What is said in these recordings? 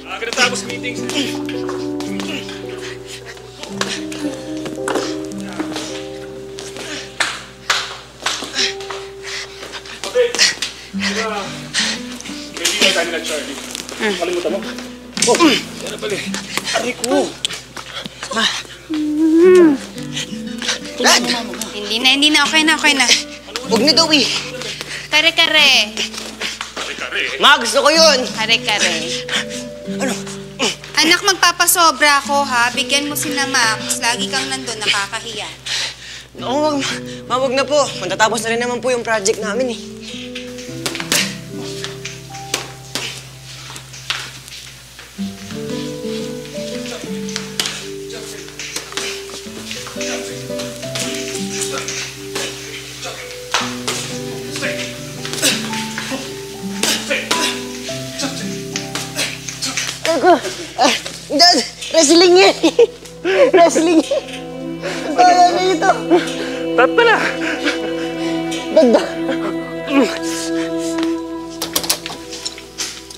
Aga natapos meetings. Okay. Kaibigan tayo na Charlie. Kalimutan mo? Oh, yan na pala eh. Aray ko. Ma. Dad! Hindi na. Okay na. Huwag na daw eh. Kare-kare. Kare-kare. Ma, gusto ko yun. Kare-kare. Ano? Anak, magpapasobra ako, ha? Bigyan mo si na Max. Lagi kang nandun, nakakahiya. Oo, wag na po. Matatapos na rin naman po yung project namin eh. Dad, wrestling yan. Wrestling yan. Ang tayo na ito. Tat pala. Ganda.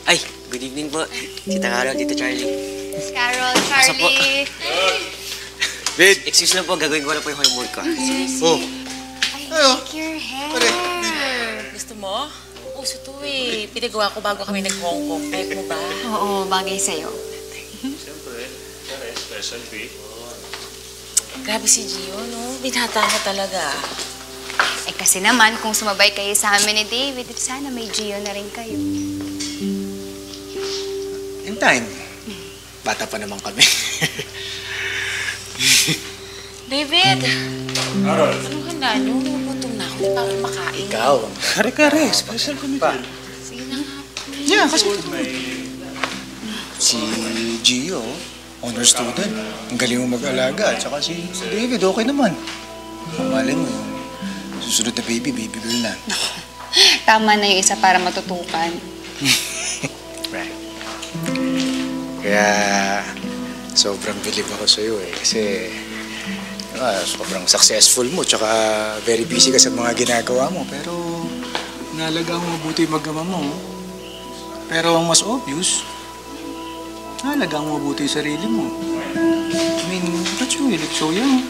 Ay, good evening po. Tita Carol, Tita Charlie. Carol, Charlie. Wait, excuse lang po. Gagawin ko na po yung homework ko. Oh. I like your hair. Gusto mo? Uso to eh. Pinagawa ko bago kami nag-Hong Kong. Kahit mo ba? Oo, bagay sa'yo. Siyempre, specialty. Grabe si Gio, no? Binata mo talaga. Eh kasi naman, kung sumabay kayo sa amin ni David, sana may Gio na rin kayo. In time. Bata pa naman kami. David! Carol. Anong handa nyo? Nagutom na ako. Hindi pa ako makain. Ikaw. Kare-kare. Special kami pa. Sige na nga. Yeah, kasi si Gio, honor student. Ang galing mo mag-alaga. At saka si David, okay naman. Malay mo, yung susunod na baby girl na. Tama na yung isa para matutukan. Right. Kaya, sobrang believe ako sa'yo eh. Kasi, sobrang successful mo. Tsaka, very busy ka sa mga ginagawa mo. Pero, nalaga mo mabuti yung mag-ama mo. Pero, ang mas obvious, nalaga mo mabuti yung sarili mo. I mean, look at you, you look so young.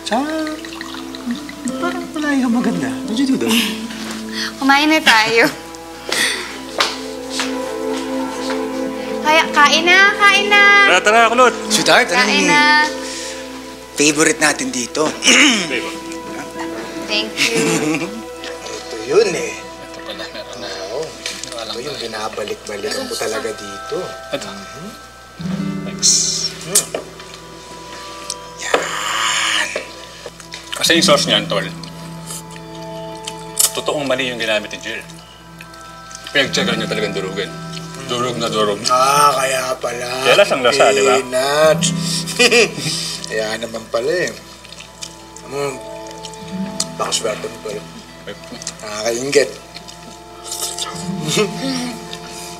Tsaka, parang palagi ka maganda. Don't you do that? Kumain na tayo. Kaya, kain na. Tara, kulot. Sweetheart, ano Kain yung na. favorite natin dito? Thank you. Ito yun eh. Ito pala, meron na. Oo. Ito yung binabalik-balikan ko talaga dito. Ito. Thanks. Yan. Kasi yung sauce niyan, tol. Totoong mali yung ginamit ni Jill. Pinagtsagaan niya talagang durugin. Durog na durog. Ah, kaya pala. Kaya lasang lasa, di ba? Peanut. Kaya naman pala eh. Bakaswerte mo pala. Nakakaingit.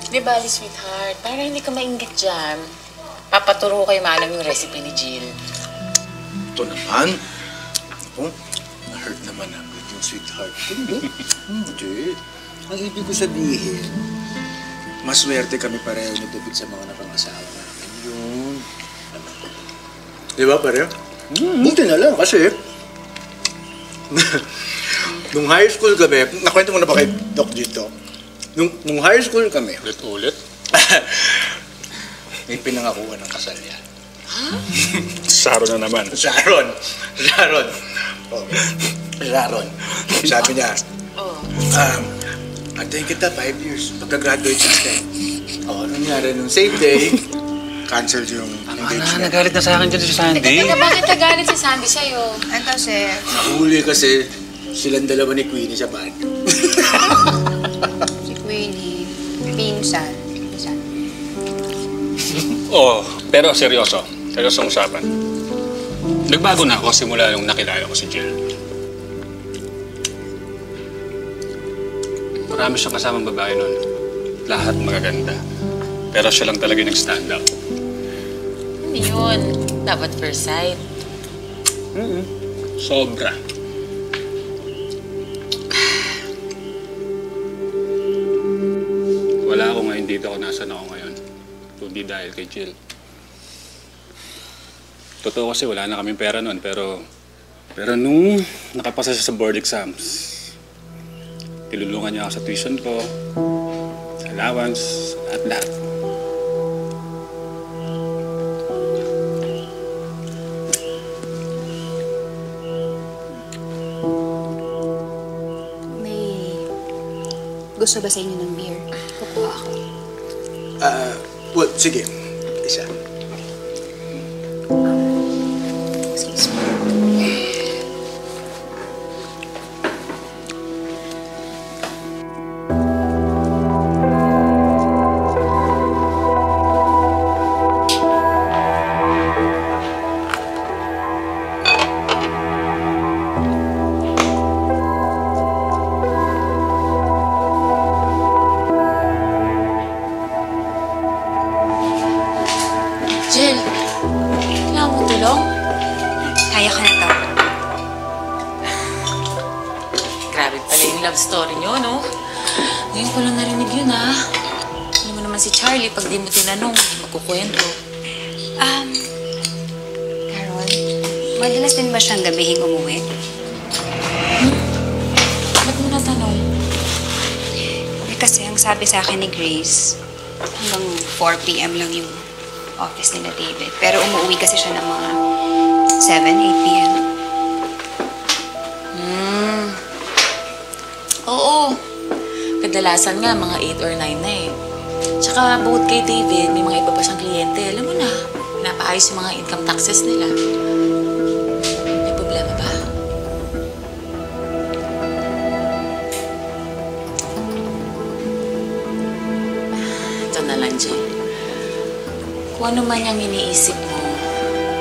Di bali, sweetheart. Para hindi ka mainggit dyan, papaturo kayo manang yung recipe ni Jill. Ito naman. Ako, na-hurt naman agad yung sweetheart. Hindi. Ang ibig ko sabihin, maswerte kami pareho ni David sa mga napangasawa namin. Yun. Di ba, pareho? Buti na lang kasi nung high school kami, nakwento mo na ba kay Doc dito? Nung high school kami, Ulit-ulit. may pinangakuha ng kasal yan. Saro na naman. Sharon. Oh, Sharon. Sabi niya, antayin kita 5 years. Pagka-graduate siya. Oh, ano nangyari nung same day, cancel yung engagement. Nagalit na sa akin dyan si Sandy. Teka, bakit nagalit si Sandy sa'yo? Ito, chef. Nahuli kasi silang dalawa ni Queenie sa banyo. Si Queenie. Pinsan. Oo, pero seryoso. Seryosong usapan. Nagbago na ako simula nung nakilala ko si Jill. Marami siyang kasamang babae nun. Lahat magaganda. Pero siya lang talaga yung nag-stand out. Ano yun? Dapat first sight. Sobra. Wala akong nandito ako, nasan ako ngayon. Kundi dahil kay Jill. Totoo kasi wala na kaming pera noon, pero nung nakapasa siya sa board exams, tinulungan niya ako sa tuition ko, sa allowance, at lahat. May gusto ba sa inyo ng beer? Kukuha ako. Well, sige. Isa. Excuse me. Jill, kailangan mo tulong? Kaya ko na to. Grabe pala yung love story niyo, no? Ngayon ko lang narinig yun, ha? Alam mo naman si Charlie, pag di mo tinanong, hindi magkukwento. Carol, madalas din ba siyang gabihing umuwi? Ba't mo natanong? Kasi ang sabi sa akin ni Grace, hanggang 4 p.m. lang yung office nila David. Pero umuwi kasi siya ng mga 7, 8 p.m. Oo. Kadalasan nga, mga 8 or 9 na eh. Tsaka bukod kay David, may mga iba pa siyang kliyente. Alam mo na, napaayos yung mga income taxes nila. May problema ba? Ito na lang, Jill. Kung ano man yung iniisip mo,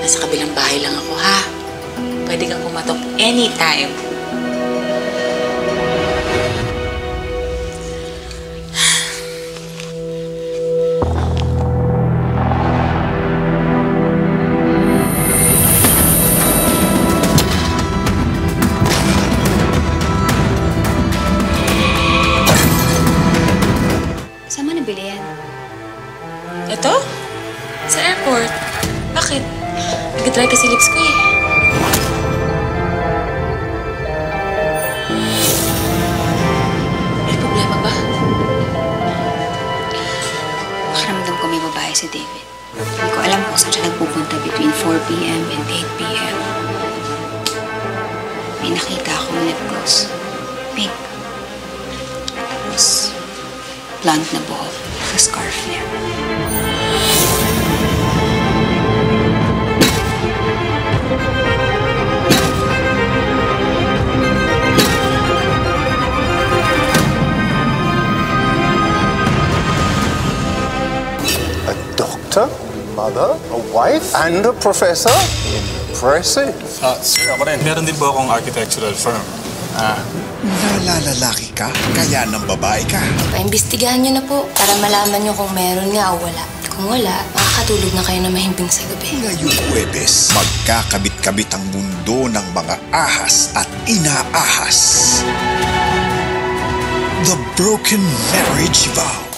nasa kabilang bahay lang ako, ha? Pwede kang kumatok anytime. Saan mo nabili yan? Ito? Sa airport. Bakit? Nag-dry kasi lips ko eh. May problema ba? Pakiramdam ko may babae si David. Hindi ko alam kung saan siya nagpupunta between 4 p.m. and 8 p.m. May nakita akong lip gloss. Pink. Tapos, blonde na buhok sa scarf niya. A doctor, mother, a wife, and a professor? Impressive. Sir, ako rin. Meron din po akong architectural firm. Nalalaki ka, kaya ng babae ka. Paimbestigahan niyo na po para malaman niyo kung meron nga o wala. Kung wala, makakatulog na kayo na mahimbing sa gabi. Ngayong Huwebes, magkakabit-kabit ang mundo ng mga ahas at inaahas. The Broken Marriage Vow.